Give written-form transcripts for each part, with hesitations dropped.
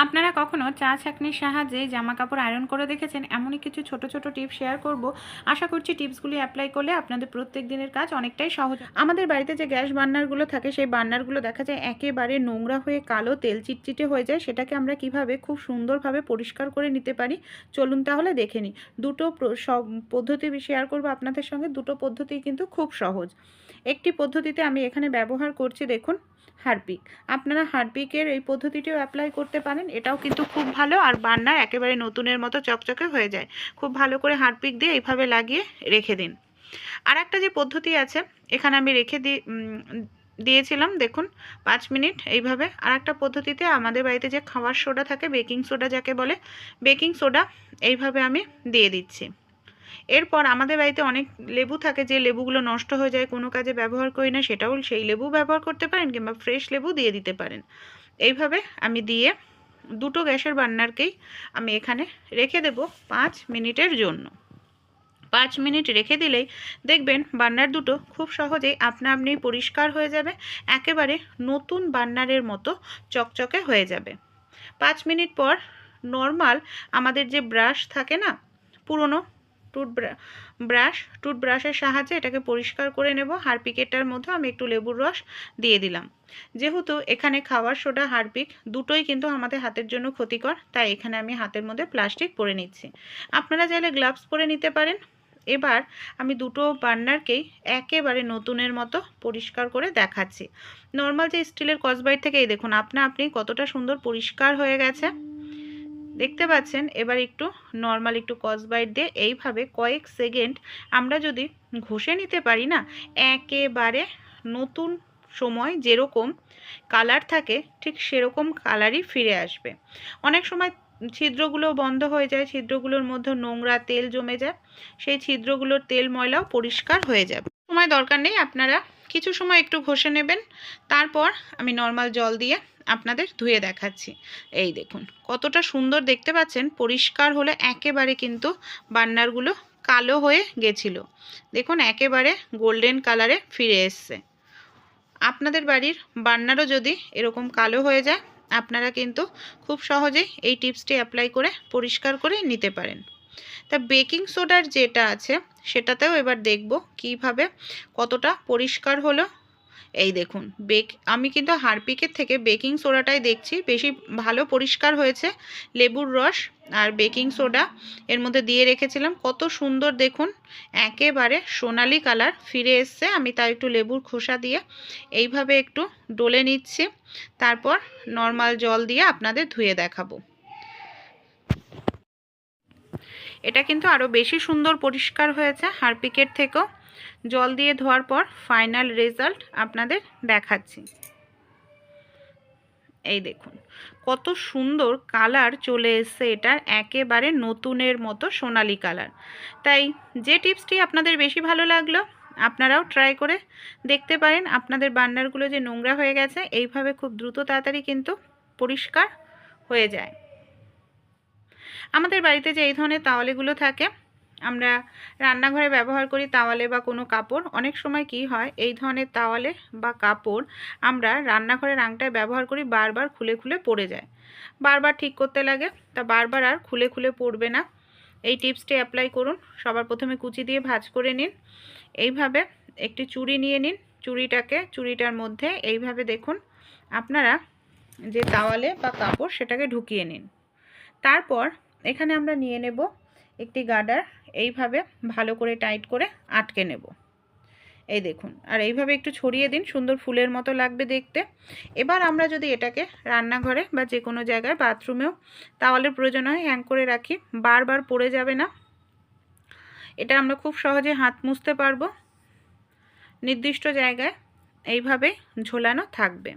আপনারা কখনো চা ছাঁকনির সাহায্যে জামা কাপড় আয়রন করে দেখেছেন? এমনই কিছু ছোট ছোট টিপস শেয়ার করব। আশা করছি টিপসগুলি অ্যাপ্লাই করলে আপনাদের প্রত্যেক দিনের কাজ অনেকটাই সহজ। আমাদের বাড়িতে যে গ্যাস বার্নারগুলো থাকে সেই বার্নারগুলো দেখা যায় একেবারে নোংরা হয়ে কালো তেল চিটচিটে হয়ে যায়। সেটাকে আমরা কিভাবে খুব সুন্দরভাবে পরিষ্কার করে নিতে পারি, চলুন তাহলে দেখে নিই। দুটো পদ্ধতি শেয়ার করব আপনাদের সঙ্গে। দুটো পদ্ধতি কিন্তু খুব সহজ। একটি পদ্ধতিতে আমি এখানে ব্যবহার করছি, দেখুন, হারপিক। আপনারা হারপিকের এই পদ্ধতিটিও অ্যাপ্লাই করতে পারেন, এটাও কিন্তু খুব ভালো। আর বার্নার একেবারে নতুনের মতো চকচকে হয়ে যায়। খুব ভালো করে হারপিক দিয়ে এইভাবে লাগিয়ে রেখে দিন। আর একটা যে পদ্ধতি আছে, এখানে আমি রেখে দিয়েছিলাম, দেখুন, 5 মিনিট এইভাবে। আর একটা পদ্ধতিতে আমাদের বাড়িতে যে খাওয়ার সোডা থাকে, বেকিং সোডা যাকে বলে, বেকিং সোডা এইভাবে আমি দিয়ে দিচ্ছি। এরপর আমাদের বাড়িতে অনেক লেবু থাকে, যে লেবুগুলো নষ্ট হয়ে যায়, কোনো কাজে ব্যবহার করি না, সেটাও সেই লেবু ব্যবহার করতে পারেন, কিংবা ফ্রেশ লেবু দিয়ে দিতে পারেন। এইভাবে আমি দিয়ে দুটো গ্যাসের বার্নারকেই আমি এখানে রেখে দেব 5 মিনিটের জন্য। 5 মিনিট রেখে দিলেই দেখবেন বার্নার দুটো খুব সহজেই আপনা আপনি পরিষ্কার হয়ে যাবে, একেবারে নতুন বার্নারের মতো চকচকে হয়ে যাবে। 5 মিনিট পর নর্মাল আমাদের যে ব্রাশ থাকে না, পুরনো টুথব্রাশের সাহায্যে এটাকে পরিষ্কার করে নেব। হারপিকেরটার মধ্যে আমি একটু লেবুর রস দিয়ে দিলাম। যেহেতু এখানে খাওয়ার সোডা, হারপিক দুটোই কিন্তু আমাদের হাতের জন্য ক্ষতিকর, তাই এখানে আমি হাতের মধ্যে প্লাস্টিক পরে নিচ্ছি। আপনারা চাইলে গ্লাভস পরে নিতে পারেন। এবার আমি দুটো বার্নারকেই একেবারে নতুনের মতো পরিষ্কার করে দেখাচ্ছি। নর্মাল যে স্টিলের কসবাইট থেকে এই দেখুন আপনা আপনি কতটা সুন্দর পরিষ্কার হয়ে গেছে, দেখতে পাচ্ছেন। এবার একটু নর্মাল একটু কসবাইট দিয়ে এইভাবে কয়েক সেকেন্ড আমরা যদি ঘষে নিতে পারি না, একেবারে নতুন সময় যেরকম কালার থাকে ঠিক সেরকম কালারই ফিরে আসবে। অনেক সময় ছিদ্রগুলো বন্ধ হয়ে যায়, ছিদ্রগুলোর মধ্যে নোংরা তেল জমে যায়, সেই ছিদ্রগুলোর তেল ময়লাও পরিষ্কার হয়ে যাবে। সময় দরকার নেই, আপনারা কিছু সময় একটু ঘষে নেবেন। তারপর আমি নর্মাল জল দিয়ে আপনাদের ধুয়ে দেখাচ্ছি। এই দেখুন কতটা সুন্দর, দেখতে পাচ্ছেন, পরিষ্কার হলে একেবারে কিন্তু বার্নারগুলো কালো হয়ে গেছিল, দেখুন একেবারে গোল্ডেন কালারে ফিরে এসছে। আপনাদের বাড়ির বার্নারও যদি এরকম কালো হয়ে যায়, আপনারা কিন্তু খুব সহজেই এই টিপসটি অ্যাপ্লাই করে পরিষ্কার করে নিতে পারেন। তা বেকিং সোডার যেটা আছে সেটাতেও এবার দেখব কিভাবে কতটা পরিষ্কার হলো। এই দেখুন আমি কিন্তু হারপিকের থেকে বেকিং সোডাটাই দেখছি বেশি ভালো পরিষ্কার হয়েছে। লেবুর রস আর বেকিং সোডা এর মধ্যে দিয়ে রেখেছিলাম, কত সুন্দর দেখুন একেবারে সোনালি কালার ফিরে এসছে। আমি তাই একটু লেবুর খোসা দিয়ে এইভাবে একটু ডলে নিচ্ছি, তারপর নর্মাল জল দিয়ে আপনাদের ধুয়ে দেখাবো। এটা কিন্তু আরও বেশি সুন্দর পরিষ্কার হয়েছে হারপিকের থেকেও। জল দিয়ে ধোয়ার পর ফাইনাল রেজাল্ট আপনাদের দেখাচ্ছি। এই দেখুন কত সুন্দর কালার চলে এসছে, এটার একেবারে নতুনের মতো সোনালি কালার। তাই যে টিপসটি আপনাদের বেশি ভালো লাগলো আপনারাও ট্রাই করে দেখতে পারেন। আপনাদের বার্নারগুলো যে নোংরা হয়ে গেছে এইভাবে খুব দ্রুত তাড়াতাড়ি কিন্তু পরিষ্কার হয়ে যায়। আমাদের বাড়িতে যে এই ধরনের তাওয়ালেগুলো থাকে, আমরা রান্নাঘরে ব্যবহার করি তাওয়ালে বা কোনো কাপড়। অনেক সময় কি হয়, এই ধরনের তাওয়ালে বা কাপড় আমরা রান্নাঘরের আংটায় ব্যবহার করি, বারবার খুলে খুলে পড়ে যায়, বারবার ঠিক করতে লাগে। তা বারবার আর খুলে খুলে পড়বে না, এই টিপসটি অ্যাপ্লাই করুন। সবার প্রথমে কুচি দিয়ে ভাঁজ করে নিন, এইভাবে একটি চুড়ি নিয়ে নিন। চুড়িটার মধ্যে এইভাবে দেখুন আপনারা যে তাওয়ালে বা কাপড় সেটাকে ঢুকিয়ে নিন। তারপর এখানে আমরা নিয়ে নেব একটি গার্ডার, এইভাবে ভালো করে টাইট করে আটকে নেব। এই দেখুন, আর এইভাবে একটু ছড়িয়ে দিন, সুন্দর ফুলের মতো লাগবে দেখতে। এবার আমরা যদি এটাকে রান্নাঘরে বা যে কোনো জায়গায়, বাথরুমেও তাওয়ালের প্রয়োজন হয় হ্যাং করে রাখি, বারবার পড়ে যাবে না। এটা আমরা খুব সহজে হাত মুছতে পারবো, নির্দিষ্ট জায়গায় এইভাবে ঝোলানো থাকবে।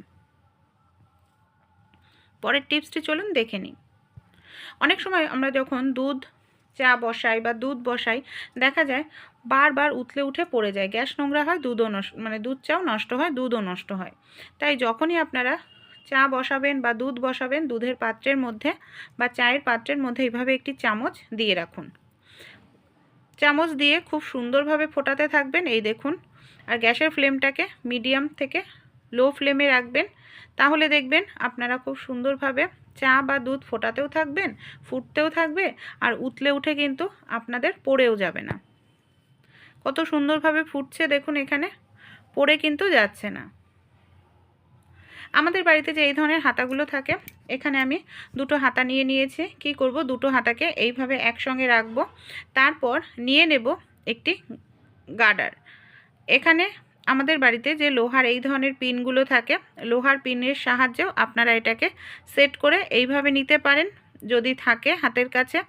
পরের টিপসটি চলুন দেখে নিই। অনেক সময় আমরা যখন চা বসাই বা দুধ বসাই, দেখা যায় বারবার উতলে উঠে পড়ে যায়, গ্যাস নোংরা হয়, দুধও নষ্ট, মানে দুধ চাও নষ্ট হয়, দুধও নষ্ট হয়। তাই যখনই আপনারা চা বসাবেন বা দুধ বসাবেন, দুধের পাত্রের মধ্যে বা চায়ের পাত্রের মধ্যে এইভাবে একটি চামচ দিয়ে রাখুন। চামচ দিয়ে খুব সুন্দরভাবে ফোটাতে থাকবেন, এই দেখুন। আর গ্যাসের ফ্লেমটাকে মিডিয়াম থেকে লো ফ্লেমে রাখবেন, তাহলে দেখবেন আপনারা খুব সুন্দরভাবে চা বা দুধ ফোটাতেও থাকবেন, ফুটতেও থাকবে, আর উতলে উঠে কিন্তু আপনাদের পড়েও যাবে না। কত সুন্দরভাবে ফুটছে দেখুন, এখানে পড়ে কিন্তু যাচ্ছে না। আমাদের বাড়িতে যে এই ধরনের হাতাগুলো থাকে, এখানে আমি দুটো হাতা নিয়ে নিয়েছি। কি করব, দুটো হাতাকে এইভাবে একসঙ্গে রাখবো, তারপর নিয়ে নেব একটি গার্ডার। এখানে আমাদের বাড়িতে যে লোহার এই ধরনের পিনগুলো থাকে, লোহার পিনের সাহায্যেও আপনারা এটাকে সেট করে এইভাবে নিতে পারেন যদি থাকে হাতের কাছে।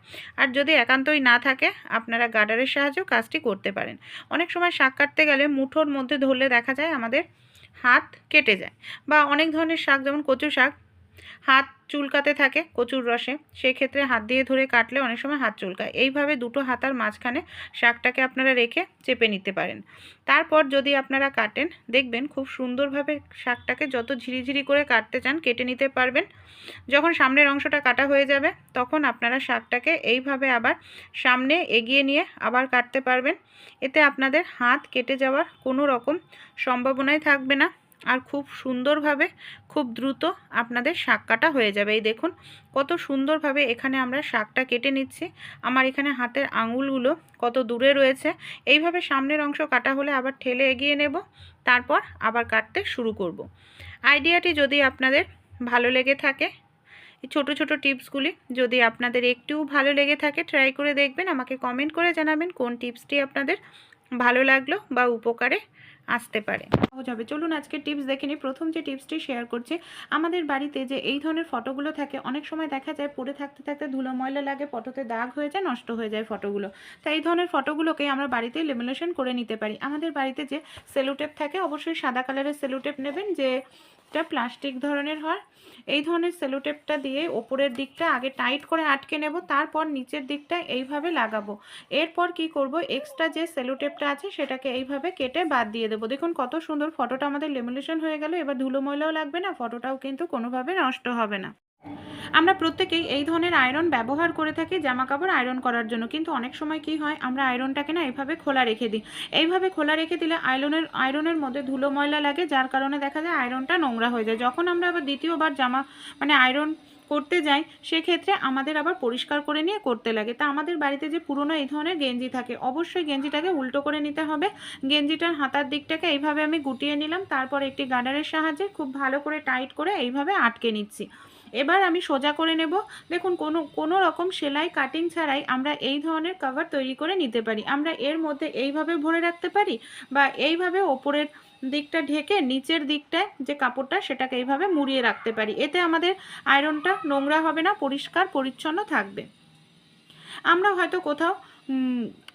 আর যদি একান্তই না থাকে, আপনারা গার্ডারের সাহায্যেও কাজটি করতে পারেন। অনেক সময় শাক কাটতে গেলে মুঠোর মধ্যে ধরলে দেখা যায় আমাদের হাত কেটে যায়, বা অনেক ধরনের শাক যেমন কচু শাক হাত চুলকাতে থাকে কচুর রসে, সেই ক্ষেত্রে হাত দিয়ে ধরে কাটলে অনেক সময় হাত চুলকায়। এইভাবে দুটো হাতার মাঝখানে শাকটাকে আপনারা রেখে চেপে নিতে পারেন। তারপর যদি আপনারা কাটেন, দেখবেন খুব সুন্দরভাবে শাকটাকে যত ঝিরিঝিরি করে কাটতে চান কেটে নিতে পারবেন। যখন সামনের অংশটা কাটা হয়ে যাবে, তখন আপনারা শাকটাকে এইভাবে আবার সামনে এগিয়ে নিয়ে আবার কাটতে পারবেন। এতে আপনাদের হাত কেটে যাওয়ার কোনো রকম সম্ভাবনাই থাকবে না, আর খুব সুন্দরভাবে খুব দ্রুত আপনাদের শাক কাটা হয়ে যাবে। এই দেখুন কত সুন্দরভাবে এখানে আমরা শাকটা কেটে নিচ্ছি। আমার এখানে হাতের আঙুলগুলো কত দূরে রয়েছে। এইভাবে সামনের অংশ কাটা হলে আবার ঠেলে এগিয়ে নেব, তারপর আবার কাটতে শুরু করব। আইডিয়াটি যদি আপনাদের ভালো লেগে থাকে, এই ছোটো ছোটো টিপসগুলি যদি আপনাদের একটুও ভালো লেগে থাকে, ট্রাই করে দেখবেন। আমাকে কমেন্ট করে জানাবেন কোন টিপসটি আপনাদের ভালো লাগলো বা উপকারে আসতে পারে। সহজ হবে। চলুন আজকে টিপস দেখে নিই। প্রথম যে টিপসটি শেয়ার করছি, আমাদের বাড়িতে যে এই ধরনের ফটোগুলো থাকে, অনেক সময় দেখা যায় পড়ে থাকতে থাকতে ধুলো ময়লা লাগে, ফটোতে দাগ হয়ে যায়, নষ্ট হয়ে যায় ফটোগুলো। তাই এই ধরনের ফটোগুলোকে আমরা বাড়িতেই লেমিনেশন করে নিতে পারি। আমাদের বাড়িতে যে সেলোটেপ থাকে, অবশ্যই সাদা কালারের সেলোটেপ নেবেন, যেটা প্লাস্টিক ধরনের হয়। এই ধরনের সেলোটেপটা দিয়ে ওপরের দিকটা আগে টাইট করে আটকে নেব, তারপর নিচের দিকটা এইভাবে লাগাবো। এরপর কি করব, এক্সট্রা যে সেলোটেপটা আছে সেটাকে এইভাবে কেটে বাদ দিয়ে দেবো। দেখুন কত সুন্দর ফটোটা আমাদের লেমিনেশন হয়ে গেল। এবার ধুলো ময়লাও লাগবে না, ফটোটাও কিন্তু কোনোভাবে নষ্ট হবে না। আমরা প্রত্যেকেই এই ধরনের আয়রন ব্যবহার করে থাকি জামা কাপড় আয়রন করার জন্য, কিন্তু অনেক সময় কি হয়, আমরা আয়রনটাকে না এইভাবে খোলা রেখে দিই। এইভাবে খোলা রেখে দিলে আয়রনের মধ্যে ধুলো ময়লা লাগে, যার কারণে দেখা যায় আয়রনটা নোংরা হয়ে যায়। যখন আমরা আবার দ্বিতীয়বার জামা আয়রন করতে যাই, সেক্ষেত্রে আমাদের আবার পরিষ্কার করে নিয়ে করতে লাগে। তা আমাদের বাড়িতে যে পুরনো এই ধরনের গেঞ্জি থাকে, অবশ্যই গেঞ্জিটাকে উল্টো করে নিতে হবে। গেঞ্জিটার হাতার দিকটাকে এইভাবে আমি গুটিয়ে নিলাম, তারপর একটি গার্ডারের সাহায্যে খুব ভালো করে টাইট করে এইভাবে আটকে নিচ্ছি। এবার আমি সোজা করে নেব। দেখুন কোনো রকম সেলাই কাটিং ছাড়াই আমরা এই ধরনের কভার তৈরি করে নিতে পারি। আমরা এর মধ্যে এইভাবে ভরে রাখতে পারি, বা এইভাবে ওপরের দিকটা ঢেকে নিচের দিকটায় যে কাপড়টা সেটাকে এইভাবে মুড়িয়ে রাখতে পারি। এতে আমাদের আয়রনটা নোংরা হবে না, পরিষ্কার পরিচ্ছন্ন থাকবে। আমরা হয়তো কোথাও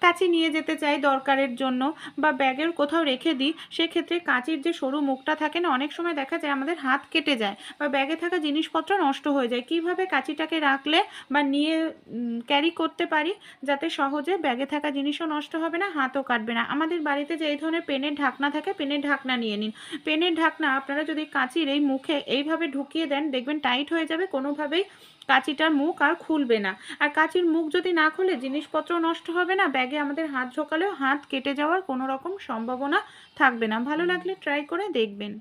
কাঁচি নিয়ে যেতে চাই দরকারের জন্য, বা ব্যাগের কোথাও রেখে দিই, সেক্ষেত্রে কাঁচির যে সরু মুখটা থাকে না, অনেক সময় দেখা যায় আমাদের হাত কেটে যায় বা ব্যাগে থাকা জিনিসপত্র নষ্ট হয়ে যায়। কিভাবে কাঁচিটাকে রাখলে বা নিয়ে ক্যারি করতে পারি যাতে সহজে ব্যাগে থাকা জিনিসও নষ্ট হবে না, হাতও কাটবে না। আমাদের বাড়িতে যে এই ধরনের পেনের ঢাকনা থাকে, পেনের ঢাকনা নিয়ে নিন। পেনের ঢাকনা আপনারা যদি কাঁচির এই মুখে এইভাবে ঢুকিয়ে দেন, দেখবেন টাইট হয়ে যাবে, কোনোভাবেই কাঁচিটার মুখ আর খুলবে না। আর কাঁচির মুখ যদি না খুলে জিনিসপত্র নষ্ট হবে না, ব্যাগে আমাদের হাত ঢোকালেও হাত কেটে যাওয়ার কোনো রকম সম্ভাবনা থাকবে না। ভালো লাগলে ট্রাই করে দেখবেন।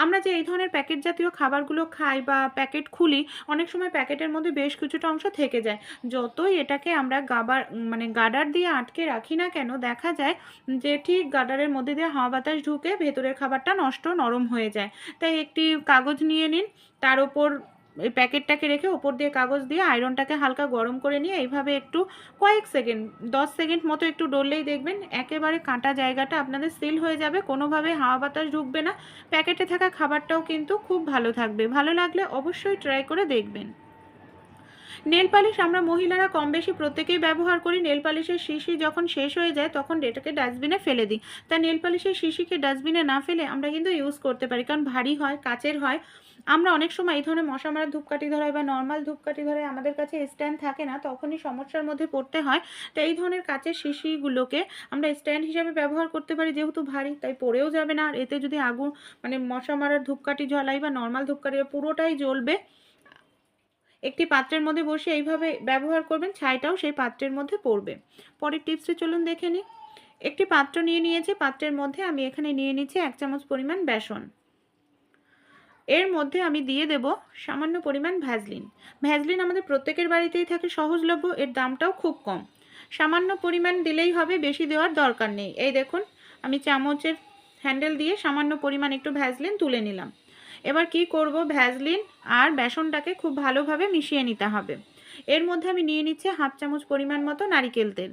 আমরা যে এই ধরনের প্যাকেট জাতীয় খাবারগুলো খাই বা প্যাকেট খুলি, অনেক সময় প্যাকেটের মধ্যে বেশ কিছুটা অংশ থেকে যায়। যতই এটাকে আমরা গার্ডার দিয়ে আটকে রাখি না কেন, দেখা যায় যে ঠিক গার্ডারের মধ্যে দিয়ে হাওয়া বাতাস ঢুকে ভেতরের খাবারটা নরম হয়ে যায়। তাই একটি কাগজ নিয়ে নিন, তার ওপর এই প্যাকেটটাকে রেখে ওপর দিয়ে কাগজ দিয়ে আয়রনটাকে হালকা গরম করে নিয়ে এইভাবে একটু কয়েক সেকেন্ড 10 সেকেন্ড মতো একটু ডললেই দেখবেন একেবারে কাঁটা জায়গাটা আপনাদের সিল হয়ে যাবে, কোনোভাবে হাওয়া বাতাস ঢুকবে না। প্যাকেটে থাকা খাবারটাও কিন্তু খুব ভালো থাকবে। ভালো লাগলে অবশ্যই ট্রাই করে দেখবেন। নেল পালিশ আমরা মহিলারা কম বেশি প্রত্যেকেই ব্যবহার করি। নেল পালিশের শিশি যখন শেষ হয়ে যায় তখন এটাকে ডাস্টবিনে ফেলে দিই। তা নেল পালিশের শিশিকে ডাস্টবিনে না ফেলে আমরা কিন্তু ইউজ করতে পারি, কারণ ভারী হয়, কাচের হয়। আমরা অনেক সময় এই ধরনের মশা মারা ধূপকাঠি ধরাই বা নর্মাল ধূপকাঠি ধরাই আমাদের কাছে স্ট্যান্ড থাকে না, তখনই সমস্যার মধ্যে পড়তে হয়। তো এই ধরনের কাচের শিশিগুলোকে আমরা স্ট্যান্ড হিসাবে ব্যবহার করতে পারি, যেহেতু ভারী তাই পড়েও যাবে না। আর এতে যদি আগুন মশা মারার ধূপকাঠি জ্বলাই বা নর্মাল ধূপকাঠি, পুরোটাই জ্বলবে। একটি পাত্রের মধ্যে বসে এইভাবে ব্যবহার করবেন, ছাইটাও সেই পাত্রের মধ্যে পড়বে। পরের টিপসটি চলুন দেখে নিই। একটি পাত্র নিয়ে নিয়েছি, পাত্রের মধ্যে আমি এখানে নিয়ে নিচ্ছি 1 চামচ পরিমাণ বেসন। এর মধ্যে আমি দিয়ে দেব সামান্য পরিমাণ ভ্যাসলিন। ভ্যাসলিন আমাদের প্রত্যেকের বাড়িতেই থাকে, সহজলভ্য, এর দামটাও খুব কম। সামান্য পরিমাণ দিলেই হবে, বেশি দেওয়ার দরকার নেই। এই দেখুন আমি চামচের হ্যান্ডেল দিয়ে সামান্য পরিমাণ একটু ভ্যাসলিন তুলে নিলাম। এবার কি করব, ভ্যাসলিন আর বেসনটাকে খুব ভালোভাবে মিশিয়ে নিতে হবে। এর মধ্যে আমি নিয়ে নিচ্ছি হাফ চামচ পরিমাণ মতো নারকেল তেল।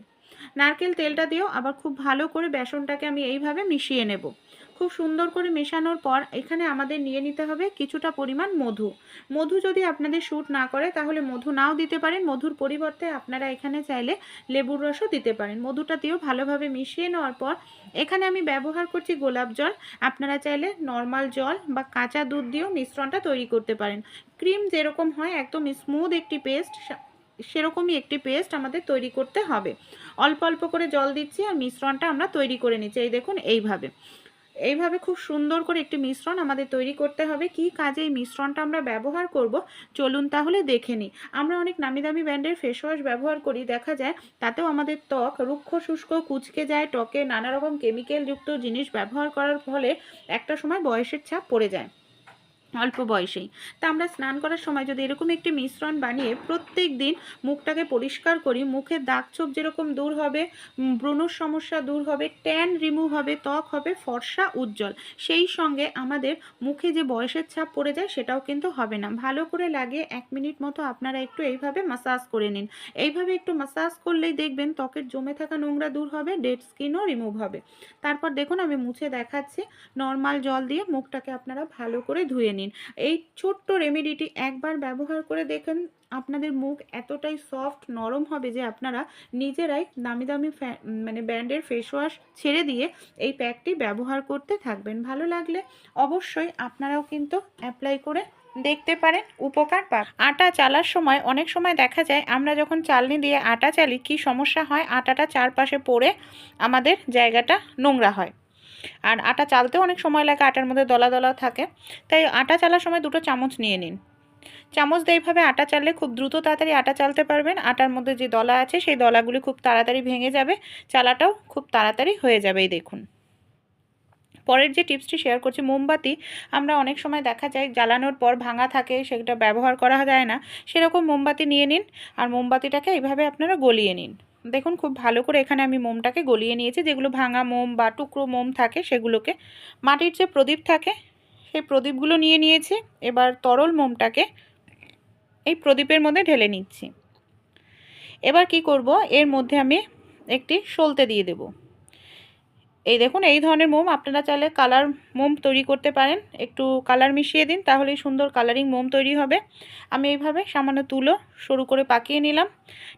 নারকেল তেলটা দিয়েও আবার খুব ভালো করে বেসনটাকে আমি এইভাবে মিশিয়ে নেব। খুব সুন্দর করে মেশানোর পর এখানে আমাদের নিয়ে নিতে হবে কিছুটা পরিমাণ মধু। মধু যদি আপনাদের স্যুট না করে তাহলে মধু নাও দিতে পারেন, মধুর পরিবর্তে আপনারা এখানে চাইলে লেবুর রসও দিতে পারেন। মধুটা দিয়েও ভালোভাবে মিশিয়ে নেওয়ার পর এখানে আমি ব্যবহার করছি গোলাপ জল। আপনারা চাইলে নর্মাল জল বা কাঁচা দুধ দিয়েও মিশ্রণটা তৈরি করতে পারেন। ক্রিম যেরকম হয় একদম স্মুথ একটি পেস্ট, সেরকমই একটি পেস্ট আমাদের তৈরি করতে হবে। অল্প অল্প করে জল দিচ্ছি আর মিশ্রণটা আমরা তৈরি করে নিচ্ছি। এই দেখুন এইভাবে খুব সুন্দর করে একটি মিশ্রণ আমাদের তৈরি করতে হবে। কি কাজে এই মিশ্রণটা আমরা ব্যবহার করব চলুন তাহলে দেখে নিই। আমরা অনেক নামি দামি ব্র্যান্ডের ফেস ওয়াশ ব্যবহার করি, দেখা যায় তাতেও আমাদের ত্বক রুক্ষ শুষ্ক কুঁচকে যায়। ত্বকে নানা রকম কেমিক্যালযুক্ত জিনিস ব্যবহার করার ফলে একটা সময় বয়সের ছাপ পড়ে যায় অল্প বয়সেই। তা আমরা স্নান করার সময় যদি এরকম একটি মিশ্রণ বানিয়ে প্রত্যেক দিন মুখটাকে পরিষ্কার করি, মুখের দাগ ছোপ যেরকম দূর হবে, ব্রণর সমস্যা দূর হবে, ট্যান রিমুভ হবে, ত্বক হবে ফর্সা উজ্জ্বল। সেই সঙ্গে আমাদের মুখে যে বয়সের ছাপ পড়ে যায় সেটাও কিন্তু হবে না। ভালো করে লাগিয়ে 1 মিনিট মতো আপনারা একটু এইভাবে মাসাজ করে নিন। এইভাবে একটু মাসাজ করলেই দেখবেন ত্বকের জমে থাকা নোংরা দূর হবে, ডেড স্কিনও রিমুভ হবে। তারপর দেখুন আমি মুছে দেখাচ্ছি। নর্মাল জল দিয়ে মুখটাকে আপনারা ভালো করে ধুয়ে নিন। এই ছোট্ট রেমেডিটি একবার ব্যবহার করে দেখেন, আপনাদের মুখ এতটাই সফট নরম হবে যে আপনারা নিজেরাই দামি দামি ব্র্যান্ডের ফেস ওয়াশ ছেড়ে দিয়ে এই প্যাকটি ব্যবহার করতে থাকবেন। ভালো লাগলে অবশ্যই আপনারাও কিন্তু অ্যাপ্লাই করে দেখতে পারেন, উপকার পাবেন। আটা চালার সময় অনেক সময় দেখা যায় আমরা যখন চালনি দিয়ে আটা চালি কি সমস্যা হয়, আটাটা চারপাশে পড়ে আমাদের জায়গাটা নোংরা হয়। আর আটা চালতেও অনেক সময় লাগে, আটার মধ্যে দলা দলা থাকে। তাই আটা চালার সময় 2টো চামচ নিয়ে নিন। চামচ দিয়ে এইভাবে আটা চাললে খুব দ্রুত তাড়াতাড়ি আটা চালতে পারবেন। আটার মধ্যে যে দলা আছে সেই দলাগুলি খুব তাড়াতাড়ি ভেঙে যাবে, চালাটাও খুব তাড়াতাড়ি হয়ে যাবে। এই দেখুন পরের যে টিপসটি শেয়ার করছি, মোমবাতি আমরা অনেক সময় দেখা যায় জ্বালানোর পর ভাঙা থাকে, সেটা ব্যবহার করা যায় না। সেরকম মোমবাতি নিয়ে নিন আর মোমবাতিটাকে এইভাবে আপনারা গলিয়ে নিন। দেখুন খুব ভালো করে এখানে আমি মোমটাকে গলিয়ে নিয়েছি। যেগুলো ভাঙা মোম বা টুকরো মোম থাকে সেগুলোকে, মাটির যে প্রদীপ থাকে সেই প্রদীপগুলো নিয়ে নিয়েছি। এবার তরল মোমটাকে এই প্রদীপের মধ্যে ঢেলে নিচ্ছি। এবার কি করব, এর মধ্যে আমি একটি সলতে দিয়ে দেব। এই দেখুন এই ধরনের মোম, আপনারা চাইলে কালার মোম তৈরি করতে পারেন। একটু কালার মিশিয়ে দিন, তাহলেই সুন্দর কালারিং মোম তৈরি হবে। আমি এইভাবে সামান্য তুলো সরু করে পাকিয়ে নিলাম।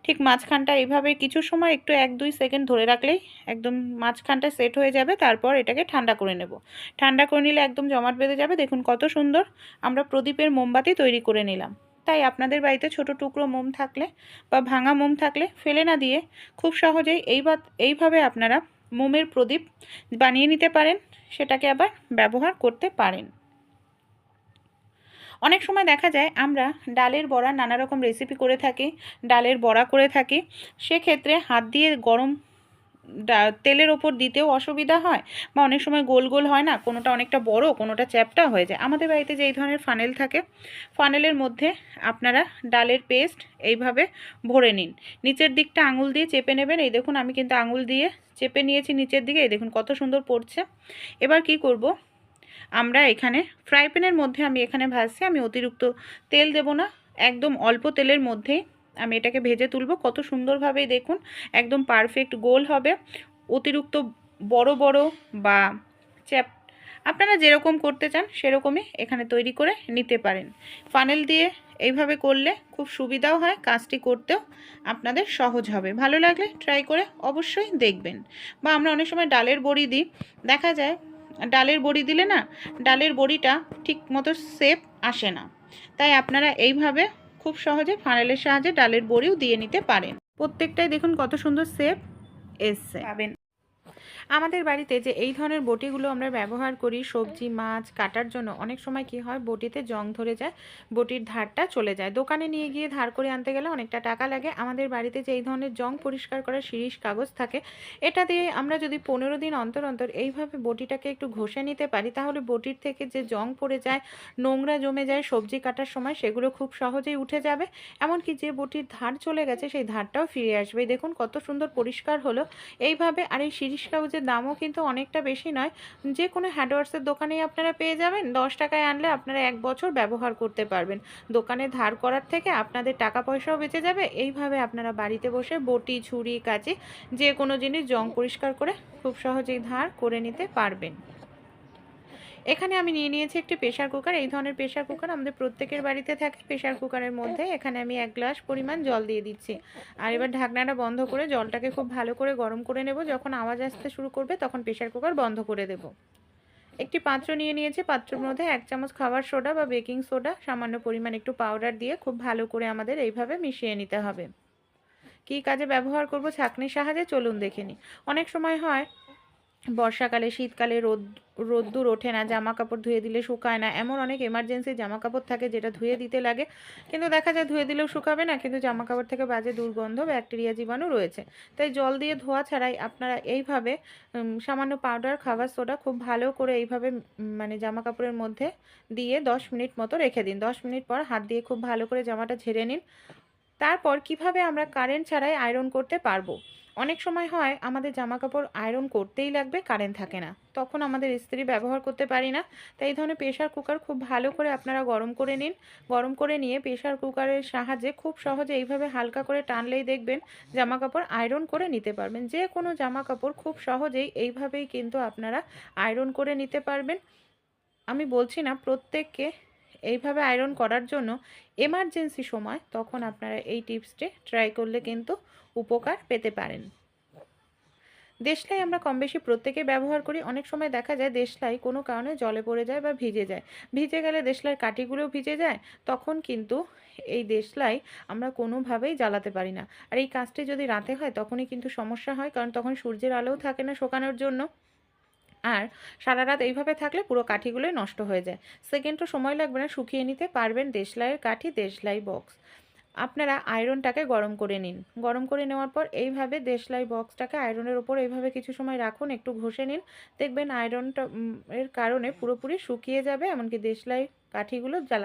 ঠিক মাঝখানটা এইভাবে কিছু সময় একটু 1-2 সেকেন্ড ধরে রাখলেই একদম মাঝখানটা সেট হয়ে যাবে। তারপর এটাকে ঠান্ডা করে নেব। ঠান্ডা করে নিলে একদম জমাট বেঁধে যাবে। দেখুন কত সুন্দর আমরা প্রদীপের মোমবাতি তৈরি করে নিলাম। তাই আপনাদের বাড়িতে ছোট টুকরো মোম থাকলে বা ভাঙা মোম থাকলে ফেলে না দিয়ে খুব সহজেই এইভাবে আপনারা মোমের প্রদীপ বানিয়ে নিতে পারেন, সেটাকে আবার ব্যবহার করতে পারেন। অনেক সময় দেখা যায় আমরা ডালের বড়া নানা রকম রেসিপি করে থাকি, ডালের বড়া করে থাকি। সেক্ষেত্রে হাত দিয়ে গরম তেলের ওপর দিতেও অসুবিধা হয়, বা অনেক সময় গোল গোল হয় না, কোনোটা অনেকটা বড় কোনোটা চ্যাপ্টা হয়ে যায়। আমাদের বাড়িতে যে এই ধরনের ফানেল থাকে, ফানেলের মধ্যে আপনারা ডালের পেস্ট এইভাবে ভরে নিন। নিচের দিকটা আঙুল দিয়ে চেপে নেবেন। এই দেখুন আমি কিন্তু আঙুল দিয়ে চেপে নিয়েছি নিচের দিকে। এই দেখুন কত সুন্দর পড়ছে। এবার কি করব, আমরা এখানে ফ্রাই প্যানের মধ্যে আমি এখানে ভাজছি, আমি অতিরিক্ত তেল দেব না, একদম অল্প তেলের মধ্যেই আমি এটাকে ভেজে তুলব। কত সুন্দরভাবেই দেখুন একদম পারফেক্ট গোল হবে। অতিরিক্ত বড় বড় বা চ্যাপ আপনারা যেরকম করতে চান সেরকমই এখানে তৈরি করে নিতে পারেন। ফানেল দিয়ে এইভাবে করলে খুব সুবিধাও হয়, কাজটি করতেও আপনাদের সহজ হবে। ভালো লাগলে ট্রাই করে অবশ্যই দেখবেন। বা আমরা অনেক সময় ডালের বড়ি দিই, দেখা যায় ডালের বড়ি দিলে না ডালের বড়িটা ঠিক মতো শেপ আসে না। তাই আপনারা এইভাবে খুব সহজে ফানেলের সাহায্যে ডালের বড়িও দিয়ে নিতে পারেন। প্রত্যেকটাই দেখুন কত সুন্দর শেপ এসছে পাবেন। আমাদের বাড়িতে যে এই ধরনের বটিগুলো আমরা ব্যবহার করি সবজি মাছ কাটার জন্য, অনেক সময় কি হয় বটিতে জং ধরে যায়, বটির ধারটা চলে যায়, দোকানে নিয়ে গিয়ে ধার করে আনতে গেলে অনেকটা টাকা লাগে। আমাদের বাড়িতে যে এই ধরনের জং পরিষ্কার করার শিরিষ কাগজ থাকে, এটা দিয়ে আমরা যদি 15 দিন অন্তর অন্তর এইভাবে বটিটাকে একটু ঘষে নিতে পারি, তাহলে বটির থেকে যে জং পড়ে যায়, নোংরা জমে যায় সবজি কাটার সময়, সেগুলো খুব সহজেই উঠে যাবে। এমনকি যে বটির ধার চলে গেছে সেই ধারটাও ফিরে আসবে। দেখুন কত সুন্দর পরিষ্কার হলো এইভাবে। আর এই শিরিষ কাগজের দামও কিন্তু অনেকটা বেশি নয়, যে কোনো হ্যান্ডওয়ার্সের দোকানেই আপনারা পেয়ে যাবেন। 10 টাকায় আনলে আপনারা 1 বছর ব্যবহার করতে পারবেন। দোকানে ধার করার থেকে আপনাদের টাকা পয়সাও বেঁচে যাবে। এইভাবে আপনারা বাড়িতে বসে বটি ছুরি কাঁচি যে কোনো জিনিস জং পরিষ্কার করে খুব সহজেই ধার করে নিতে পারবেন। এখানে আমি নিয়ে নিয়েছি একটি প্রেসার কুকার। এই ধরনের প্রেসার কুকার আমাদের প্রত্যেকের বাড়িতে থাকে। প্রেসার কুকারের মধ্যে এখানে আমি 1 গ্লাস পরিমাণ জল দিয়ে দিচ্ছি। আর এবার ঢাকনাটা বন্ধ করে জলটাকে খুব ভালো করে গরম করে নেব। যখন আওয়াজ আসতে শুরু করবে তখন প্রেসার কুকার বন্ধ করে দেব। একটি পাত্র নিয়ে নিয়েছি, পাত্রের মধ্যে 1 চামচ খাবার সোডা বা বেকিং সোডা, সামান্য পরিমাণ একটু পাউডার দিয়ে খুব ভালো করে আমাদের এইভাবে মিশিয়ে নিতে হবে। কী কাজে ব্যবহার করব ছাঁকনির সাহায্যে চলুন দেখে নিই। অনেক সময় হয় বর্ষাকালে শীতকালে রোদ্দুর ওঠে না, জামা কাপড় ধুয়ে দিলে শুকায় না, এমন অনেক এমার্জেন্সি জামা কাপড় থাকে যেটা ধুয়ে দিতে লাগে, কিন্তু দেখা যায় ধুয়ে দিলেও শুকাবে না, কিন্তু জামা কাপড় থেকে বাজে দুর্গন্ধ ব্যাকটেরিয়া জীবাণু রয়েছে। তাই জল দিয়ে ধোয়া ছাড়াই আপনারা এইভাবে সামান্য পাউডার খাবার সোডা খুব ভালো করে এইভাবে মানে জামা কাপড়ের মধ্যে দিয়ে 10 মিনিট মতো রেখে দিন। 10 মিনিট পর হাত দিয়ে খুব ভালো করে জামাটা ঝেড়ে নিন। তারপর কিভাবে আমরা কারেন্ট ছাড়াই আয়রন করতে পারবো। অনেক সময় হয় আমাদের জামা কাপড় আয়রন করতেই লাগবে, কারেন্ট থাকে না, তখন আমাদের ইস্ত্রি ব্যবহার করতে পারি না। তাই এই ধরনের প্রেসার কুকার খুব ভালো করে আপনারা গরম করে নিন। গরম করে নিয়ে প্রেসার কুকারের সাহায্যে খুব সহজে এইভাবে হালকা করে টানলেই দেখবেন জামা কাপড় আয়রন করে নিতে পারবেন। যে কোনো জামা কাপড় খুব সহজেই এইভাবেই কিন্তু আপনারা আয়রন করে নিতে পারবেন। আমি বলছি না প্রত্যেককে এইভাবে আয়রন করার জন্য, এমার্জেন্সি সময় তখন আপনারা এই টিপসটি ট্রাই করলে কিন্তু উপকার পেতে পারেন। দেশলাই আমরা কম বেশি প্রত্যেকে ব্যবহার করি। অনেক সময় দেখা যায় দেশলাই কোনো কারণে জলে পড়ে যায় বা ভিজে যায়, ভিজে গেলে দেশলাইয়ের কাঠিগুলোও ভিজে যায়, তখন কিন্তু এই দেশলাই আমরা কোনোভাবেই জ্বালাতে পারি না। আর এই কাজটি যদি রাতে হয় তখনই কিন্তু সমস্যা হয়, কারণ তখন সূর্যের আলোও থাকে না শোকানোর জন্য। আর সারা রাত এইভাবে থাকলে পুরো কাঠিগুলোই নষ্ট হয়ে যায়। সেকেন্ডও সময় লাগবে না, শুকিয়ে নিতে পারবেন দেশলাইয়ের কাঠি, দেশলাই বক্স। আপনারা আয়রনটাকে গরম করে নিন। গরম করে নেওয়ার পর এইভাবে দেশলাই বক্সটাকে আয়রনের ওপর এইভাবে কিছু সময় রাখুন, একটু ঘষে নিন। দেখবেন আয়রনটা এর কারণে পুরোপুরি শুকিয়ে যাবে, এমনকি দেশলাই কাঠিগুলো জ্বালা